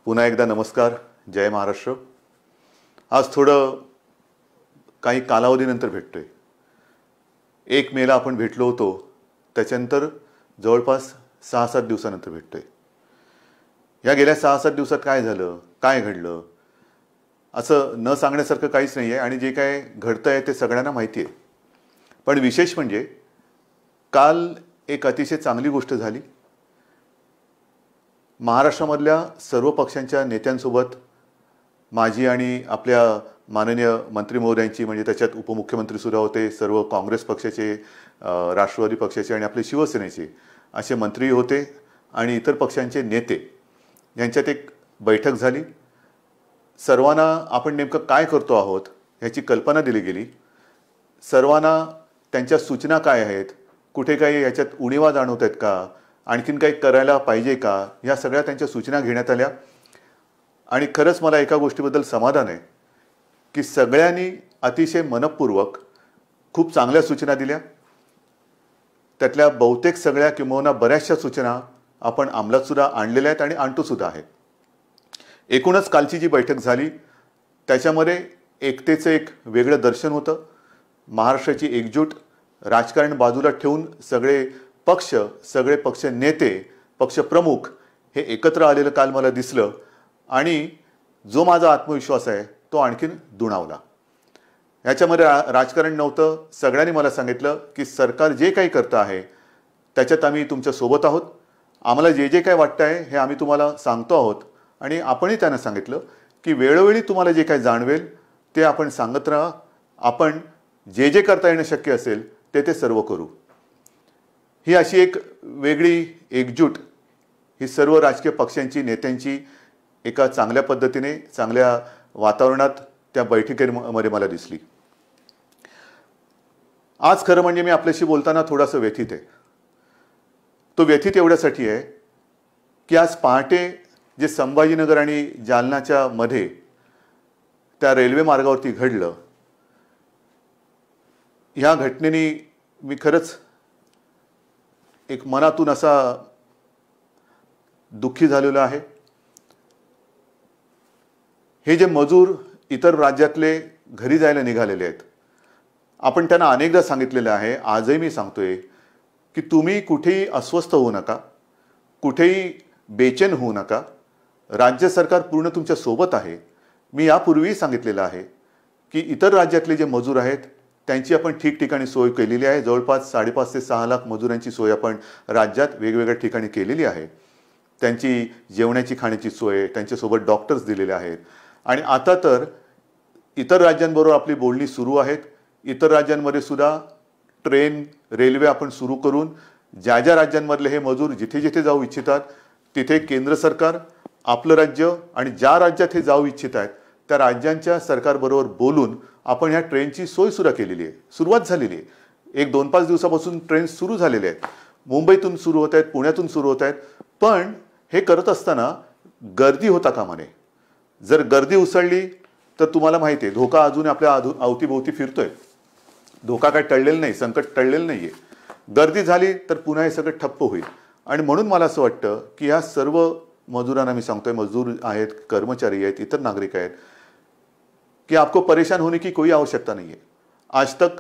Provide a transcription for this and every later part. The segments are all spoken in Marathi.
पुन्हा एकदा नमस्कार. जय महाराष्ट्र. आज थोडं काही कालावधीनंतर भेटतोय. 1 मेला आपण भेटलो होतो, त्याच्यानंतर जवळपास 6-7 दिवसानंतर भेटतोय. या गेल्या 6-7 दिवसात काय झालं, काय घडलं असं न सांगण्यासारखं काहीच नाही आहे आणि जे काय घडतंय ते सगळ्यांना माहिती आहे. पण विशेष म्हणजे काल एक अतिशय चांगली गोष्ट झाली. महाराष्ट्रामधल्या सर्व पक्षांच्या नेत्यांसोबत माझी आणि आपल्या माननीय मंत्री महोदयांची, म्हणजे त्याच्यात उपमुख्यमंत्रीसुद्धा होते, सर्व काँग्रेस पक्षाचे, राष्ट्रवादी पक्षाचे आणि आपले शिवसेनेचे असे मंत्री होते आणि इतर पक्षांचे नेते यांच्यात एक बैठक झाली. सर्वांना आपण नेमकं काय करतो आहोत ह्याची कल्पना दिली गेली. सर्वांना त्यांच्या सूचना काय आहेत, कुठे काही याच्यात उणिवा जाणवत आहेत का, आणखीन काही करायला पाहिजे का, ह्या सगळ्या त्यांच्या सूचना घेण्यात आल्या. आणि खरंच मला एका गोष्टीबद्दल समाधान आहे की सगळ्यांनी अतिशय मनपूर्वक खूप चांगल्या सूचना दिल्या. त्यातल्या बहुतेक सगळ्या किंवा बऱ्याचशा सूचना आपण अंमलातसुद्धा आणलेल्या आहेत आणि आणतोसुद्धा आहे. एकूणच कालची जी बैठक झाली त्याच्यामध्ये एकतेचं एक वेगळं दर्शन होतं. महाराष्ट्राची एकजूट, राजकारण बाजूला ठेवून सगळे पक्ष नेते, पक्षप्रमुख हे एकत्र आलेलं काल मला दिसलं आणि जो माझा आत्मविश्वास आहे तो आणखीन दुणावला. ह्याच्यामध्ये राजकारण नव्हतं. सगळ्यांनी मला सांगितलं की सरकार जे काही करतं आहे त्याच्यात आम्ही तुमच्या सोबत आहोत. आम्हाला जे जे काय वाटतं आहे हे आम्ही तुम्हाला सांगतो आहोत आणि आपणही त्यांना सांगितलं की वेळोवेळी तुम्हाला जे काही जाणवेल ते आपण सांगत राहा. आपण जे जे करता येणं शक्य असेल ते सर्व करू. ही अशी एक वेगळी एकजूट ही सर्व राजकीय पक्षांची, नेत्यांची एका चांगल्या पद्धतीने, चांगल्या वातावरणात त्या बैठकीमध्ये मला दिसली. आज खरं म्हणजे मी आपल्याशी बोलताना थोडासा व्यथित आहे. तो व्यथित एवढ्यासाठी आहे की आज पहाटे जे संभाजीनगर आणि जालनाच्या मध्ये त्या रेल्वे मार्गावरती घडलं, ह्या घटनेने मी खरंच एक मनातून असा दुःखी झालेलो आहे. हे जे मजूर इतर राज्यातले घरी जायला निघालेले आहेत, आपण त्यांना अनेकदा सांगितलेलं आहे, आजही मी सांगतोय की तुम्ही कुठेही अस्वस्थ होऊ नका, कुठेही बेचैन होऊ नका. राज्य सरकार पूर्ण तुमच्या सोबत आहे. मी यापूर्वीही सांगितलेलं आहे की इतर राज्यातले जे मजूर आहेत त्यांची आपण ठिकठिकाणी सोय केलेली आहे. जवळपास 5.5 ते 6 लाख मजुरांची सोय आपण राज्यात वेगवेगळ्या ठिकाणी केलेली आहे. त्यांची जेवणाची, खाण्याची सोय, त्यांच्यासोबत डॉक्टर्स दिलेले आहेत. आणि आता तर इतर राज्यांबरोबर आपली बोलणी सुरू आहेत. इतर राज्यांमध्ये सुद्धा ट्रेन, रेल्वे आपण सुरू करून ज्या ज्या राज्यांमधले हे मजूर जिथे जिथे जाऊ इच्छितात तिथे केंद्र सरकार, आपलं राज्य आणि ज्या राज्यात हे जाऊ इच्छित आहेत त्या राज्यांच्या सरकारबरोबर बोलून आपण ह्या ट्रेनची सोयसुद्धा केलेली आहे. सुरुवात झालेली आहे. 1-2-5 दिवसापासून ट्रेन सुरू झालेले आहेत. मुंबईतून सुरू होत आहेत, पुण्यातून सुरू होत आहेत. पण हे करत असताना गर्दी होता कामा नये. जर गर्दी उसळली तर तुम्हाला माहिती आहे धोका अजून आपल्या अवतीभोवती फिरतोय. धोका काय टळलेला नाही, संकट टळलेलं नाही आहे. गर्दी झाली तर पुन्हा हे सगळं ठप्प होईल. आणि म्हणून मला असं वाटतं की ह्या सर्व मजुरांना मी सांगतोय, मजदूर आहेत, कर्मचारी आहेत, इतर नागरिक आहेत, कि आपको परेशान होने की कोई आवश्यकता नहीं है. आज तक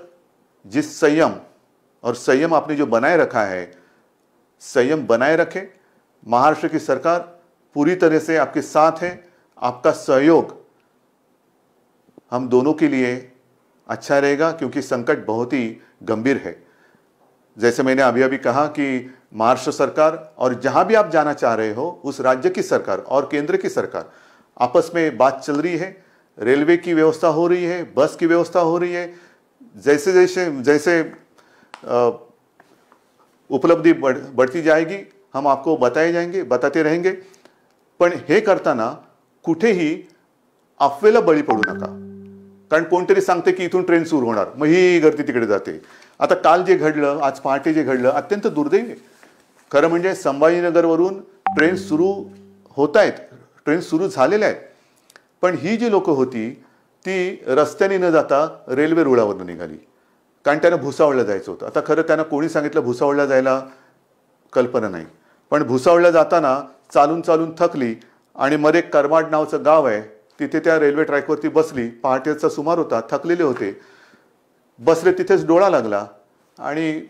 जिस संयम आपने जो बनाए रखा है, संयम बनाए रखे. महाराष्ट्र की सरकार पूरी तरह से आपके साथ है. आपका सहयोग हम दोनों के लिए अच्छा रहेगा क्योंकि संकट बहुत ही गंभीर है. जैसे मैंने अभी अभी कहा कि महाराष्ट्र सरकार और जहां भी आप जाना चाह रहे हो उस राज्य की सरकार और केंद्र की सरकार आपस में बात चल रही है. रेलवे की व्यवस्था हो रही है, बस की व्यवस्था हो रही है. जैसे उपलब्धि बढ़ती जाएगी हम आपको बताते रहेंगे. पण हे करताना कुठेही अफवेला बळी पडू नका. कारण कोणतरी सांगते की इथून ट्रेन सुरू होणार, मग ही गर्दी तिकडे जाते. आता काल जे घडलं, आज पहाटे जे घडलं, अत्यंत दुर्दैवी आहे. खरं म्हणजे संभाजीनगरवरून ट्रेन सुरू होत आहेत, ट्रेन सुरू झालेल्या आहेत. पण ही जी लोक होती ती रस्त्याने न जाता रेल्वे रुळावरून निघाली, कारण त्यांना भुसावळला जायचं होतं. आता खरं त्यांना कोणी सांगितलं भुसावळला जायला कल्पना नाही, पण भुसावळला जाताना चालून चालून थकली आणि मध्ये करमाड नावचं गाव आहे, तिथे त्या रेल्वे ट्रॅकवरती बसली. पहाटेचा सुमार होता, थकलेले होते, बसले तिथेच डोळा लागला आणि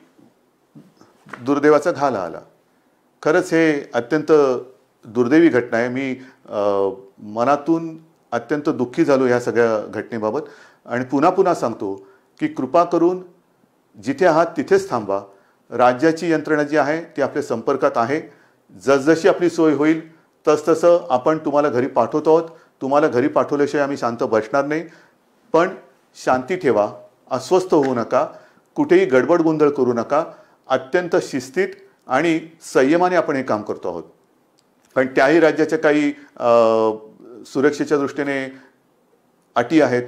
दुर्दैवाचा घाला आला. खरंच हे अत्यंत दुर्दैवी घटना आहे. मी मनातून अत्यंत दुःखी झालो ह्या सगळ्या घटनेबाबत आणि पुन्हा पुन्हा सांगतो की कृपा करून जिथे आहात तिथेच थांबा. राज्याची यंत्रणा जी आहे ती आपल्या संपर्कात आहे. जसजशी आपली सोय होईल तसतसं आपण तुम्हाला घरी पाठवतो आहोत. तुम्हाला घरी पाठवल्याशिवाय आम्ही शांत बसणार नाही. पण शांती ठेवा, अस्वस्थ होऊ नका, कुठेही गडबड गोंधळ करू नका. अत्यंत शिस्तीत आणि संयमाने आपण हे काम करतो आहोत. पण त्याही राज्याच्या काही सुरक्षेच्या दृष्टीने अटी आहेत,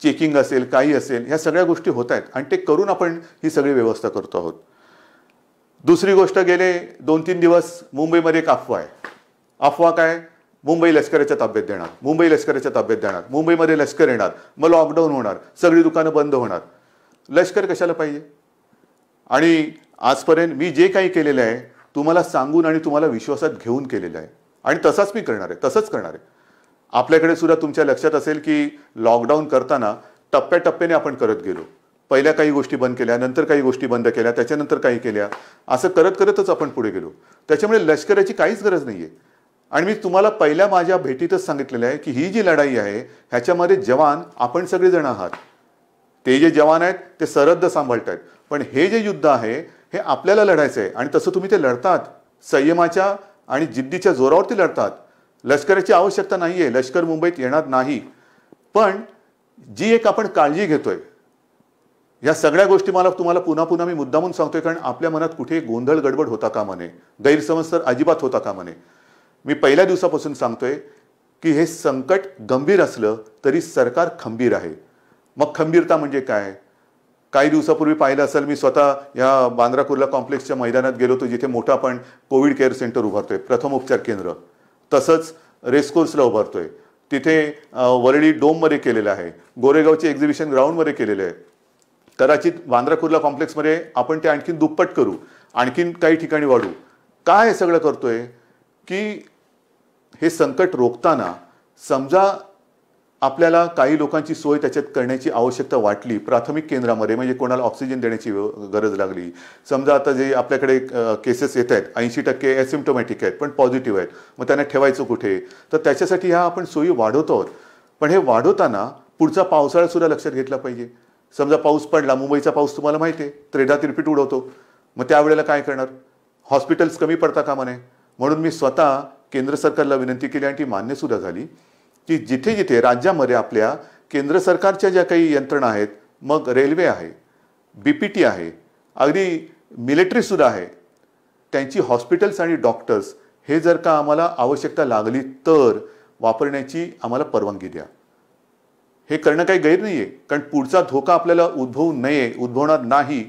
चेकिंग असेल, काही असेल, ह्या सगळ्या गोष्टी होत आहेत आणि ते करून आपण ही सगळी व्यवस्था करतो आहोत. दुसरी गोष्ट, गेले 2-3 दिवस मुंबईमध्ये एक अफवा आहे. अफवा काय? मुंबई लष्कराच्या ताब्यात देणार, मुंबई लष्कराच्या ताब्यात देणार, मुंबईमध्ये लष्कर येणार, मग लॉकडाऊन होणार, सगळी दुकानं बंद होणार. लष्कर कशाला पाहिजे? आणि आजपर्यंत मी जे काही केलेलं आहे तुम्हाला सांगून आणि तुम्हाला विश्वासात घेऊन केलेलं आहे आणि तसाच मी करणार आहे, तसंच करणार आहे. आपल्याकडे सुद्धा तुमच्या लक्षात असेल की लॉकडाऊन करताना टप्प्याटप्प्याने आपण करत गेलो. पहिल्या काही गोष्टी बंद केल्या, नंतर काही गोष्टी बंद केल्या, त्याच्यानंतर काही केल्या, असं करत करतच आपण पुढे गेलो. त्याच्यामुळे लष्कराची काहीच गरज नाही आहे. आणि मी तुम्हाला पहिल्या माझ्या भेटीतच सांगितलेलं आहे की ही जी लढाई आहे ह्याच्यामध्ये जवान आपण सगळेजण आहात. ते जे जवान आहेत ते सरहद्द सांभाळत आहेत, पण हे जे युद्ध आहे हे आपल्याला लढायचं आहे आणि तसं तुम्ही ते लढतात. संयमाच्या आणि जिद्दीच्या जोरावरती लढतात. लष्कराची आवश्यकता नाही आहे, लष्कर मुंबईत येणार नाही. पण जी एक आपण काळजी घेतोय, या सगळ्या गोष्टी मला तुम्हाला पुन्हा पुन्हा मी मुद्दामून सांगतोय कारण आपल्या मनात कुठे गोंधळ गडबड होता कामा नये, गैरसमज तर अजिबात होता कामा नये. मी पहिल्या दिवसापासून सांगतोय की हे संकट गंभीर असलं तरी सरकार खंबीर आहे. मग खंबीरता म्हणजे काय? काही दिवसापूर्वी पाहिलं असेल, मी स्वतः या बांद्रा कुर्ला कॉम्प्लेक्सच्या मैदानात गेलो होतो जिथे मोठं आपण कोविड केअर सेंटर उभारतोय, प्रथम उपचार केंद्र. तसंच रेसकोर्सला उभारतोय, तिथे वरळी डोममध्ये केलेलं आहे, गोरेगावचे एक्झिबिशन ग्राउंडमध्ये केलेलं आहे. कदाचित बांद्रा कुर्ला कॉम्प्लेक्समध्ये आपण ते आणखीन दुप्पट करू, आणखीन काही ठिकाणी वाढू. काय हे सगळं करतोय की हे संकट रोखताना समजा आपल्याला काही लोकांची सोय त्याच्यात करण्याची आवश्यकता वाटली, प्राथमिक केंद्रामध्ये म्हणजे कोणाला ऑक्सिजन देण्याची गरज लागली, समजा आता जे आपल्याकडे केसेस येत आहेत 80% ॲसिम्प्टोमॅटिक आहेत पण पॉझिटिव्ह आहेत, मग त्यांना ठेवायचं कुठे? तर त्याच्यासाठी ह्या आपण सोयी वाढवतो आहोत. पण हे वाढवताना पुढचा पावसाळा सुद्धा लक्षात घेतला पाहिजे. समजा पाऊस पडला, मुंबईचा पाऊस तुम्हाला माहिती आहे, त्रेधा तिरपीट उडवतो, मग त्यावेळेला काय करणार? हॉस्पिटल्स कमी पडता कामा नये. म्हणून मी स्वतः केंद्र सरकारला विनंती केली आणि ती मान्य सुद्धा झाली की जिथे जिथे राज्यामध्ये आपल्या केंद्र सरकारच्या ज्या काही यंत्रणा आहेत, मग रेल्वे आहे, BPT आहे, अगदी मिलिटरी सुद्धा आहे, त्यांची हॉस्पिटल्स आणि डॉक्टर्स हे जर का आम्हाला आवश्यकता लागली तर वापरण्याची आम्हाला परवानगी द्या. हे करणं काही गैर नाही आहे, कारण पुढचा धोका आपल्याला उद्भवू नये, उद्भवणार नाही.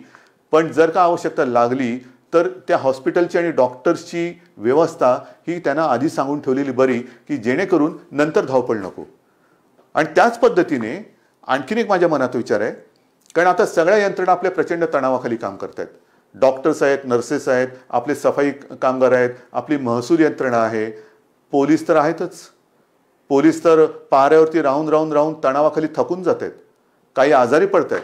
पण जर का आवश्यकता लागली तर त्या हॉस्पिटलची आणि डॉक्टर्सची व्यवस्था ही त्यांना आधी सांगून ठेवलेली बरी की जेणेकरून नंतर धावपळ नको. आणि त्याच पद्धतीने आणखीन एक माझ्या मनात विचार आहे, कारण आता सगळ्या यंत्रणा आपल्या प्रचंड तणावाखाली काम करत आहेत. डॉक्टर्स आहेत, नर्सेस आहेत, आपले सफाई कामगार आहेत, आपली महसूल यंत्रणा आहे, पोलीस तर आहेतच. पोलीस तर पाऱ्यावरती राहून राहून राहून तणावाखाली थकून जात आहेत, काही आजारी पडत आहेत,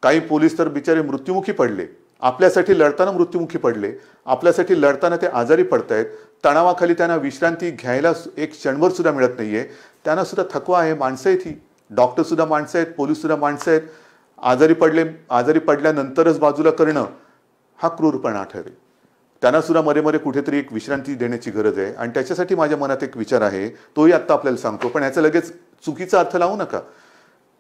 काही पोलीस तर बिचारे मृत्युमुखी पडले, आपल्यासाठी लढताना मृत्युमुखी पडले, आपल्यासाठी लढताना ते आजारी पडत आहेत. तणावाखाली त्यांना विश्रांती घ्यायला एक क्षणभर सुद्धा मिळत नाहीये. त्यांना सुद्धा थकवा आहे. माणसं आहेत ही, डॉक्टर सुद्धा माणसं आहेत, पोलीस सुद्धा माणसं आहेत. आजारी पडल्यानंतरच बाजूला करणं हा क्रूरपणा ठरेल. त्यांना सुद्धा मध्ये मध्ये कुठेतरी एक विश्रांती देण्याची गरज आहे आणि त्याच्यासाठी माझ्या मनात एक विचार आहे, तोही आत्ता आपल्याला सांगतो, पण ह्याचा लगेच चुकीचा अर्थ लावू नका.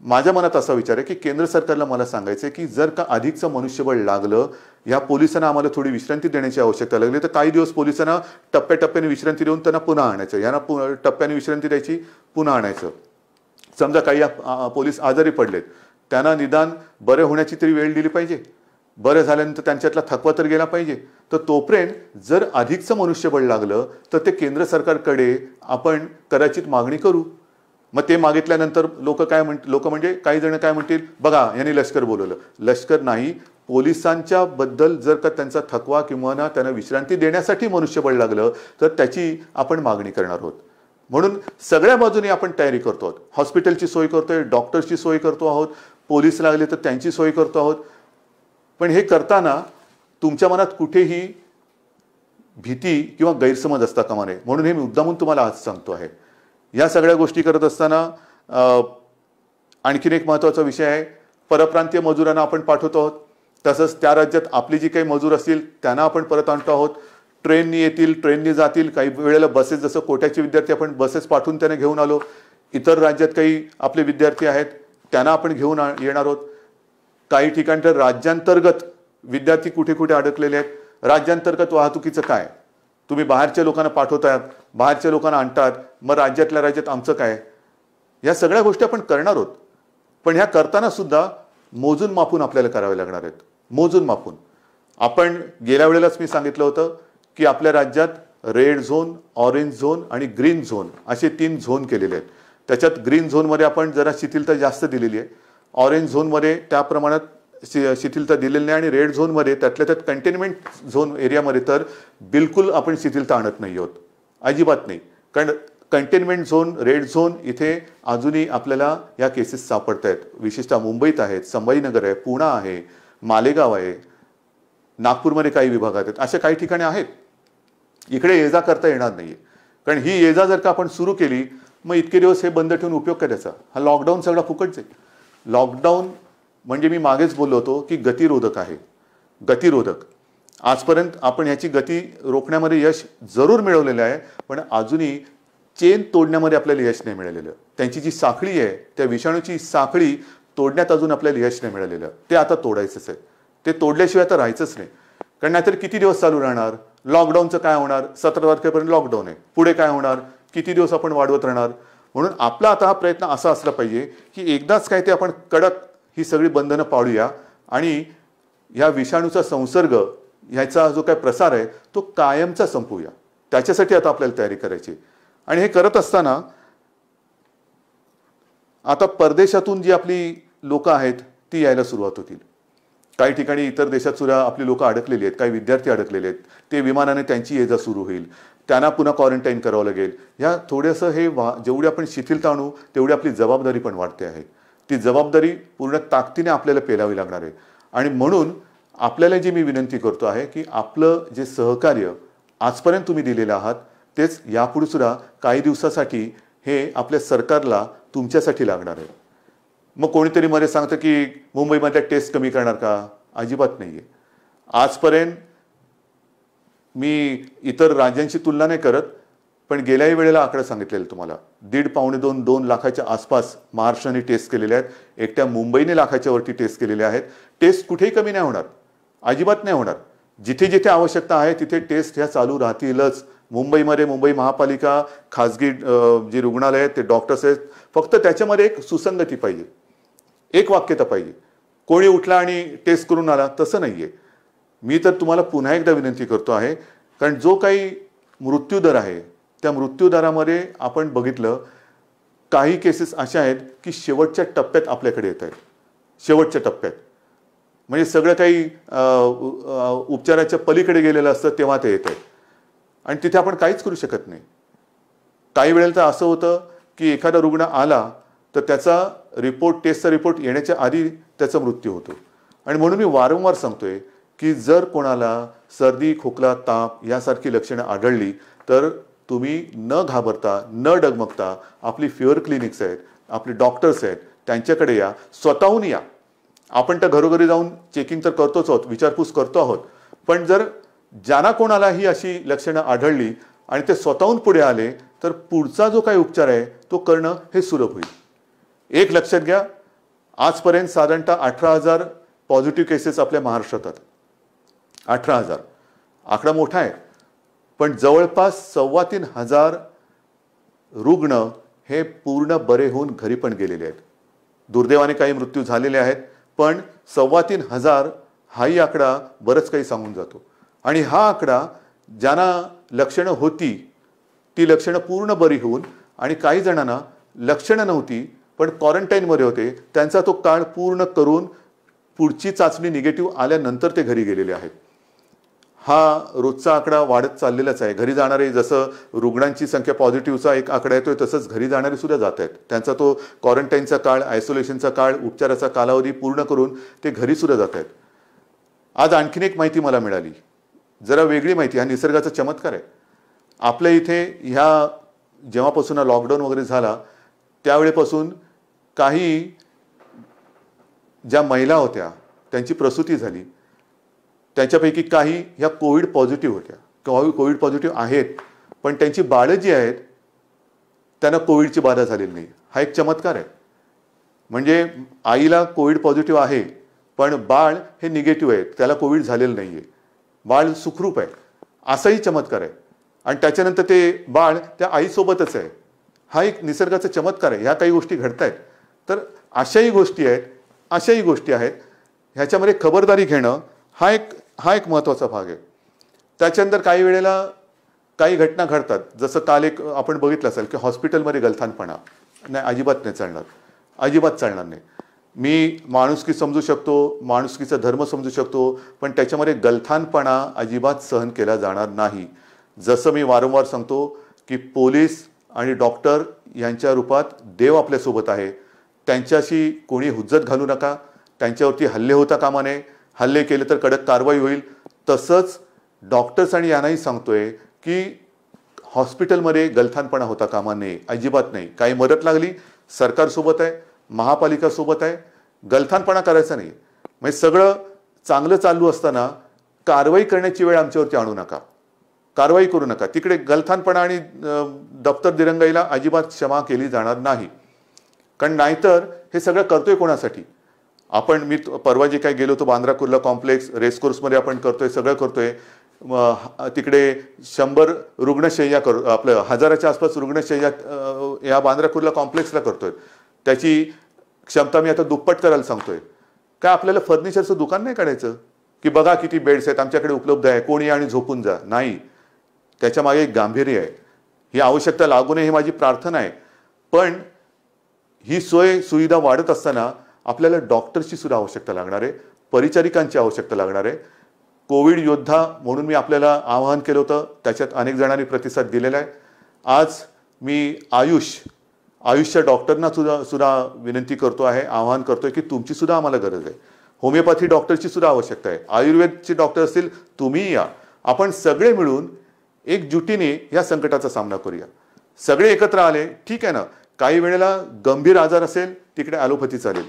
माझ्या मनात असा विचार आहे की केंद्र सरकारला मला सांगायचं आहे की जर का अधिकचं मनुष्यबळ लागलं, या पोलिसांना आम्हाला थोडी विश्रांती देण्याची आवश्यकता लागली तर काही दिवस पोलिसांना टप्प्याटप्प्याने विश्रांती देऊन त्यांना पुन्हा आणायचं, यांना टप्प्याने विश्रांती द्यायची, पुन्हा आणायचं. समजा काही पोलीस आजारी पडलेत, त्यांना निदान बरे होण्याची तरी वेळ दिली पाहिजे, बरं झाल्यानंतर त्यांच्यातला थकवा तर गेला पाहिजे. तर तोपर्यंत जर अधिकचं मनुष्यबळ लागलं तर ते केंद्र सरकारकडे आपण कदाचित मागणी करू. मग ते मागितल्यानंतर लोक म्हणजे काही जण काय म्हणतील, बघा यांनी लष्कर बोलवलं. लष्कर नाही, पोलिसांच्या बद्दल जर का त्यांचा थकवा किंवा त्यांना विश्रांती देण्यासाठी मनुष्यबळ लागलं तर त्याची आपण मागणी करणार आहोत. म्हणून सगळ्या बाजूने आपण तयारी करतो आहोत. हॉस्पिटलची सोय करतोय, डॉक्टर्सची सोय करतो आहोत, पोलीस लागले तर त्यांची सोय करतो आहोत. पण हे करताना तुमच्या मनात कुठेही भीती किंवा गैरसमज असता कामा नये, म्हणून हे मी मुद्दामून तुम्हाला आज सांगतो आहे. या सगळ्या गोष्टी करत असताना आणखीन एक महत्त्वाचा विषय आहे, परप्रांतीय मजुरांना आपण पाठवतो आहोत. तसंच त्या राज्यात आपली जी काही मजूर असतील त्यांना आपण परत आणतो आहोत. ट्रेननी येतील, ट्रेननी जातील, काही वेळेला बसेस, जसं कोट्याचे विद्यार्थी आपण बसेस पाठवून त्यांना घेऊन आलो. इतर राज्यात काही आपले विद्यार्थी आहेत त्यांना आपण घेऊन येणार आहोत. काही ठिकाणी तर राज्यांतर्गत विद्यार्थी कुठे कुठे अडकलेले आहेत. राज्यांतर्गत वाहतुकीचं काय, तुम्ही बाहेरच्या लोकांना पाठवताय, बाहेरच्या लोकांना आणतात, मग राज्यातल्या राज्यात आमचं काय, या सगळ्या गोष्टी आपण करणार आहोत. पण ह्या करताना सुद्धा मोजून मापून आपल्याला करावे लागणार आहेत. मोजून मापून. आपण गेल्या वेळेलाच मी सांगितलं होतं की आपल्या राज्यात रेड झोन, ऑरेंज झोन आणि ग्रीन झोन असे 3 झोन केलेले आहेत. त्याच्यात ग्रीन झोनमध्ये आपण जरा शिथिलता जास्त दिलेली आहे, ऑरेंज झोनमध्ये त्या प्रमाणात शिथिलता दिलेली नाही, आणि रेड झोनमध्ये त्यातल्या त्यात कंटेनमेंट झोन एरियामध्ये तर बिलकुल आपण शिथिलता आणत नाही आहोत, अजिबात नाही. कारण कंटेनमेंट झोन, रेड झोन इथे अजूनही आपल्याला या केसेस सापडत आहेत. विशेषतः मुंबईत आहेत, संभाजीनगर आहे, पुणे आहे, मालेगाव आहे, नागपूरमध्ये काही विभागात आहेत, अशा काही ठिकाणी आहेत. इकडे ये जा करता येणार नाहीये. कारण ही ये जा जर का आपण सुरू केली मग इतके दिवस हे बंद ठेवून उपयोग करायचा. हा लॉकडाऊन सगळा फुकटच आहे. लॉकडाऊन म्हणजे मी मागेच बोललो होतो की गतिरोधक आहे, गतिरोधक. आजपर्यंत आपण याची गती रोखण्यामध्ये यश जरूर मिळवलेलं आहे, पण अजूनही चेन तोडण्यामध्ये आपल्याला यश नाही मिळालेलं. त्यांची जी साखळी आहे, त्या विषाणूची साखळी तोडण्यात अजून आपल्याला यश नाही मिळालेलं. ते आता तोडायचंच आहे. ते तोडल्याशिवाय तर राहायचंच नाही. कारण नाहीतर किती दिवस चालू राहणार. लॉकडाऊनचं काय होणार, 17 तारखेपर्यंत लॉकडाऊन आहे, पुढे काय होणार, किती दिवस आपण वाढवत राहणार. म्हणून आपला आता हा प्रयत्न असा असला पाहिजे की एकदाच काय ते आपण कडक ही सगळी बंधनं पाळूया आणि या विषाणूचा संसर्ग, ह्याचा जो काय प्रसार आहे तो कायमचा संपवूया. त्याच्यासाठी आता आपल्याला तयारी करायची. आणि हे करत असताना आता परदेशातून जी आपली लोक आहेत ती यायला सुरुवात होतील. काही ठिकाणी इतर देशात सुद्धा आपली लोक अडकलेली आहेत, काही विद्यार्थी अडकलेले आहेत. ते विमानाने त्यांची ये जा सुरू होईल, त्यांना पुन्हा क्वारंटाईन करावं लागेल. ह्या थोडंसं हे जेवढी आपण शिथिलता आणू तेवढी आपली जबाबदारी पण वाढते आहे. ती जबाबदारी पूर्ण ताकदीने आपल्याला पेलावी लागणार आहे. आणि म्हणून आपल्याला जी मी विनंती करतो आहे की आपलं जे सहकार्य आजपर्यंत तुम्ही दिलेलं आहात तेच यापुढे सुद्धा काही दिवसासाठी हे आपल्या सरकारला तुमच्यासाठी लागणार आहे. मग कोणीतरी मध्ये सांगतं की मुंबईमधल्या टेस्ट कमी करणार का, अजिबात नाही आहे. आजपर्यंत मी इतर राज्यांची तुलना नाही करत, पण गेल्याही वेळेला आकडा सांगितलेला तुम्हाला, 1.5-2 लाखाच्या आसपास महाराष्ट्राने टेस्ट केलेले आहेत. एकट्या मुंबईने लाखाच्या वरती टेस्ट केलेले आहेत. टेस्ट कुठेही कमी नाही होणार, अजिबात नाही होणार. जिथे जिथे आवश्यकता आहे तिथे टेस्ट ह्या चालू राहतीलच. मुंबईमध्ये मुंबई महापालिका, खाजगी जे रुग्णालय आहेत, ते डॉक्टर्स आहेत, फक्त त्याच्यामध्ये एक सुसंगती पाहिजे, एक वाक्यता पाहिजे. कोणी उठला आणि टेस्ट करून आला तसं नाहीये. मी तर तुम्हाला पुन्हा एकदा विनंती करतो आहे, कारण जो काही मृत्यूदर आहे त्या मृत्यूदरामध्ये आपण बघितलं काही केसेस अशा आहेत की शेवटच्या टप्प्यात आपल्याकडे येत आहेत. शेवटच्या टप्प्यात म्हणजे सगळं काही उपचाराच्या पलीकडे गेलेलं असतं तेव्हा ते येत आहेत आणि तिथे आपण काहीच करू शकत नाही. काही वेळेला तर असं होतं की एखादा रुग्ण आला तर त्याचा रिपोर्ट, टेस्टचा रिपोर्ट येण्याच्या आधी त्याचा मृत्यू होतो. आणि म्हणून मी वारंवार सांगतोय की जर कोणाला सर्दी, खोकला, ताप यासारखी लक्षणं आढळली तर तुम्ही न घाबरता, न डगमगता आपली फिअर क्लिनिक्स आहेत, आपले डॉक्टर्स आहेत, त्यांच्याकडे या, स्वतःहून या. आपण तर घरोघरी जाऊन चेकिंग तर करतोच आहोत, विचारपूस करतो आहोत, पण जर ज्यांना कोणालाही अशी लक्षणं आढळली आणि ते स्वतःहून पुढे आले तर पुढचा जो काही उपचार आहे तो करणं हे सुलभ होईल. एक लक्षात घ्या, आजपर्यंत साधारणतः 18,000 पॉझिटिव्ह केसेस आपल्या महाराष्ट्रात आहेत. 18,000 आकडा मोठा आहे, पण जवळपास 3,2500 रुग्ण हे पूर्ण बरे होऊन घरी पण गेलेले आहेत. दुर्दैवाने काही मृत्यू झालेले आहेत, पण 3,2500 हाही आकडा बरंच काही सांगून जातो. आणि हा आकडा ज्यांना लक्षणं होती ती लक्षणं पूर्ण बरी होऊन, आणि काही जणांना लक्षणं नव्हती पण क्वारंटाईनमध्ये होते, त्यांचा तो काळ पूर्ण करून पुढची चाचणी निगेटिव्ह आल्यानंतर ते घरी गेलेले आहेत. हा रोजचा आकडा वाढत चाललेलाच आहे. घरी जाणारे, जसं रुग्णांची संख्या पॉझिटिव्हचा एक आकडा येतोय तसंच घरी जाणारे सुद्धा जात आहेत. त्यांचा तो क्वारंटाईनचा काळ, आयसोलेशनचा काळ, उपचाराचा कालावधी पूर्ण करून ते घरी सुद्धा जात आहेत. आज आणखीन एक माहिती मला मिळाली, जरा वेगळी माहिती. हा निसर्गाचा चमत्कार आहे. आपल्या इथे ह्या जेव्हापासून लॉकडाऊन वगैरे झाला त्यावेळेपासून काही ज्या महिला होत्या त्यांची प्रसूती झाली, त्याच्यापैकी काही ह्या कोविड पॉझिटिव्ह होत्या, कोविड पॉझिटिव्ह आहेत, पण त्यांची बाळं जी आहेत त्यांना कोविडची बाधा झालेली नाही. हा एक चमत्कार आहे. म्हणजे आईला कोविड पॉझिटिव्ह आहे पण बाळ हे निगेटिव्ह आहे, त्याला कोविड झालेलं नाही आहे, बाळ सुखरूप आहे, असाही चमत्कार आहे. आणि त्याच्यानंतर ते बाळ त्या आईसोबतच आहे. हा एक निसर्गाचा चमत्कार आहे. ह्या काही गोष्टी घडत आहेत. तर अशाही गोष्टी आहेत. ह्याच्यामध्ये खबरदारी घेणं हा एक महत्त्वाचा भाग आहे. त्याच्यानंतर काही वेळेला काही घटना घडतात, जसं काल एक आपण बघितलं असेल की हॉस्पिटलमध्ये गलथानपणा. नाही, अजिबात नाही चालणार, अजिबात चालणार नाही. मी माणुसकी समजू शकतो, माणुसकीचा धर्म समजू शकतो, पण त्याच्यामध्ये गलथानपणा अजिबात सहन केला जाणार नाही. जसं मी वारंवार सांगतो की पोलीस आणि डॉक्टर यांच्या रूपात देव आपल्यासोबत आहे. त्यांच्याशी कोणी हुज्जत घालू नका, त्यांच्यावरती हल्ले होता कामा नये. हल्ले केले तर कडक कारवाई होईल. तसंच डॉक्टर्स आणि यांनाही सांगतोय की हॉस्पिटलमध्ये गलथानपणा होता कामा नये, अजिबात नाही. काही मदत लागली सरकारसोबत आहे, महापालिकासोबत आहे, गलथानपणा करायचा नाही. म्हणजे सगळं चांगलं चालू असताना कारवाई करण्याची वेळ आमच्यावरती आणू नका, कारवाई करू नका. तिकडे गलथानपणा आणि दप्तर दिरंगाईला अजिबात क्षमा केली जाणार नाही. कारण नाहीतर हे सगळं करतोय कोणासाठी? मी परवा जे काय गेलो होतो बांद्रा कुर्ला कॉम्प्लेक्स रेसकोर्समध्ये आपण करतोय, सगळं करतोय. तिकडे 100 रुग्णशय्या आपलं 1000च्या आसपास रुग्णशय्या या बांद्रा कुर्ला कॉम्प्लेक्सला करतोय. त्याची क्षमता मी आता दुप्पट करायला सांगतोय. काय आपल्याला फर्निचरचं दुकान नाही काढायचं की बघा किती बेड्स आहेत आमच्याकडे उपलब्ध आहे, कोणी आणि झोपून जा? नाही, त्याच्या मागे एक गांभीर्य आहे. ही आवश्यकता लागू नये ही माझी प्रार्थना आहे. पण ही सोय सुविधा वाढत असताना आपल्याला डॉक्टरची सुद्धा आवश्यकता लागणार आहे, परिचारिकांची आवश्यकता लागणार आहे. कोविड योद्धा म्हणून मी आपल्याला आवाहन केलं होतं, त्याच्यात अनेक जणांनी प्रतिसाद दिलेला आहे. आज मी आयुषच्या डॉक्टरना सुद्धा विनंती करतो आहे, आवाहन करतोय की तुमची सुद्धा आम्हाला गरज आहे. होमिओपॅथी डॉक्टरची सुद्धा आवश्यकता आहे. आयुर्वेदचे डॉक्टर असतील, तुम्ही या. आपण सगळे मिळून एकजुटीने या संकटाचा सामना करूया. सगळे एकत्र आले, ठीक आहे ना. काही वेळेला गंभीर आजार असेल तिकडे ॲलोपॅथी चालेल.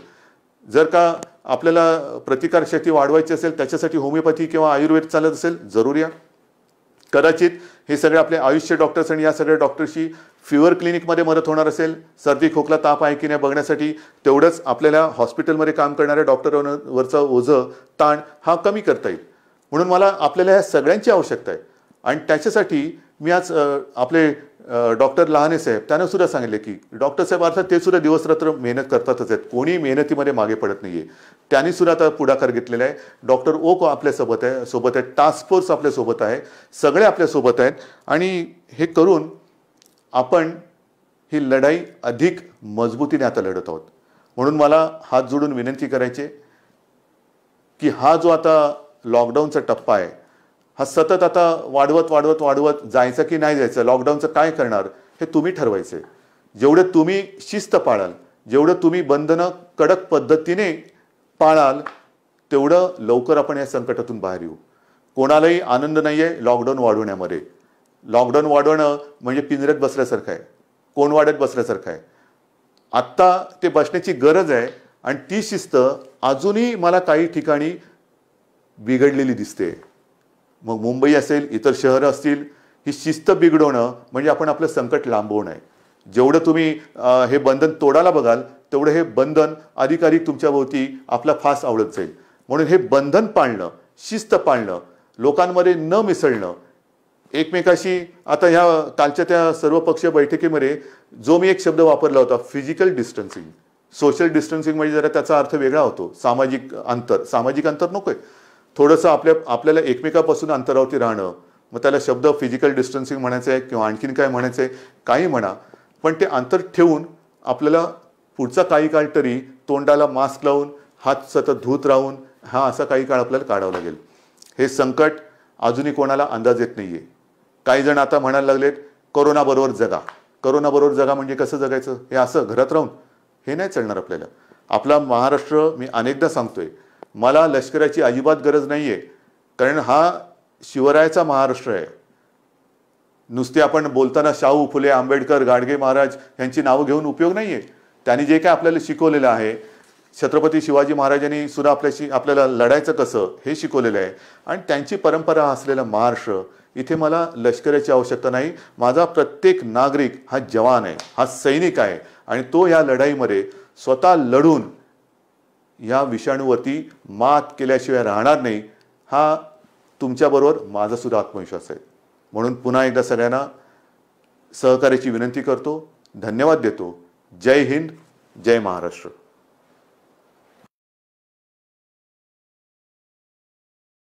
जर का आपल्याला प्रतिकारशक्ती वाढवायची असेल त्याच्यासाठी होमिओपॅथी किंवा आयुर्वेद चालत असेल, जरूर या. कदाचित हे सगळे आपले आयुषचे डॉक्टर्स आणि या सगळ्या डॉक्टरशी फिवर क्लिनिकमध्ये मदत होणार असेल, सर्दी खोकला ताप आहे की नाही बघण्यासाठी, तेवढंच आपल्याला हॉस्पिटलमध्ये काम करणाऱ्या डॉक्टरांवरचा ओझं ताण हा कमी करता येईल. म्हणून मला आपल्याला ह्या सगळ्यांची आवश्यकता आहे. आणि त्याच्यासाठी मी आज आपले डॉक्टर लहाने साहेब त्यांना सुद्धा सांगितले की डॉक्टर साहेब अर्थात ते सुद्धा दिवसरात्र मेहनत करतातच आहेत, कोणी मेहनतीमध्ये मागे पडत नाहीये. त्यांनी सुद्धा आता पुढाकार घेतलेला आहे. डॉक्टर ओक आपल्यासोबत आहे, टास्क फोर्स आपल्यासोबत आहे, सगळे आपल्यासोबत आहेत. आणि हे करून आपण ही लढाई अधिक मजबूतीने आता लढत आहोत. म्हणून मला हात जोडून विनंती करायची की हा जो आता लॉकडाऊनचा टप्पा आहे हा सतत आता वाढवत जायचं की नाही जायचं, लॉकडाऊनचं काय करणार हे तुम्ही ठरवायचे. जेवढं तुम्ही शिस्त पाळाल, जेवढं तुम्ही बंधनं कडक पद्धतीने पाळाल, तेवढं लवकर आपण या संकटातून बाहेर येऊ. कोणालाही आनंद नाही आहे लॉकडाऊन वाढवण्यामध्ये. लॉकडाऊन वाढवणं म्हणजे पिंजऱ्यात बसल्यासारखं आहे, कोण वाढत बसल्यासारखं आहे. आत्ता ते बसण्याची गरज आहे. आणि ती शिस्त अजूनही मला काही ठिकाणी बिघडलेली दिसते. मग मुंबई असेल, इतर शहरं असतील, ही शिस्त बिघडवणं म्हणजे आपण आपलं संकट लांबवणं आहे. जेवढं तुम्ही हे बंधन तोडायला बघाल तेवढं हे बंधन अधिकाधिक तुमच्या भोवती आपला फास आवडत जाईल. म्हणून हे बंधन पाळणं, शिस्त पाळणं, लोकांमध्ये न मिसळणं, एकमेकाशी आता ह्या कालच्या त्या सर्वपक्षीय बैठकीमध्ये जो मी एक शब्द वापरला होता, फिजिकल डिस्टन्सिंग. सोशल डिस्टन्सिंग म्हणजे जरा त्याचा अर्थ वेगळा होतो, सामाजिक अंतर नकोय. थोडंसं आपल्याला एकमेकापासून अंतरावरती राहणं, मग त्याला शब्द फिजिकल डिस्टन्सिंग म्हणायचं आहे किंवा आणखीन काय म्हणायचं आहे, काही म्हणा, पण ते अंतर ठेवून आपल्याला पुढचा काही काळ तरी तोंडाला मास्क लावून हात सतत धुत राहून हा असा काही काळ आपल्याला काढावा लागेल. हे संकट अजूनही कोणाला अंदाज येत नाहीये. काही जण आता म्हणायला लागलेत कोरोनाबरोबर जगा. कोरोनाबरोबर जगा म्हणजे कसं जगायचं? हे असं घरात राहून? हे नाही चालणार आपल्याला. आपला महाराष्ट्र, मी अनेकदा सांगतोय, मला लष्कराची अजिबात गरज नाहीये, कारण हा शिवरायाचा महाराष्ट्र आहे. नुसते आपण बोलताना शाहू फुले, आंबेडकर, गाडगे महाराज यांची नावं घेऊन उपयोग नाहीये. त्यांनी जे काय आपल्याला शिकवलेलं आहे, छत्रपती शिवाजी महाराजांनी सुद्धा आपल्याला लढायचं कसं हे शिकवलेलं आहे. आणि त्यांची परंपरा असलेला महाराष्ट्र, इथे मला लष्कराची आवश्यकता नाही. माझा प्रत्येक नागरिक हा जवान आहे, हा सैनिक आहे, आणि तो या लढाईमध्ये स्वतः लढून या विषाणूवरती मात केल्याशिवाय राहणार नाही. हा तुमच्याबरोबर माझा सुद्धा आत्मविश्वास आहे. म्हणून पुन्हा एकदा सगळ्यांना सहकार्याची विनंती करतो, धन्यवाद देतो. जय हिंद, जय महाराष्ट्र.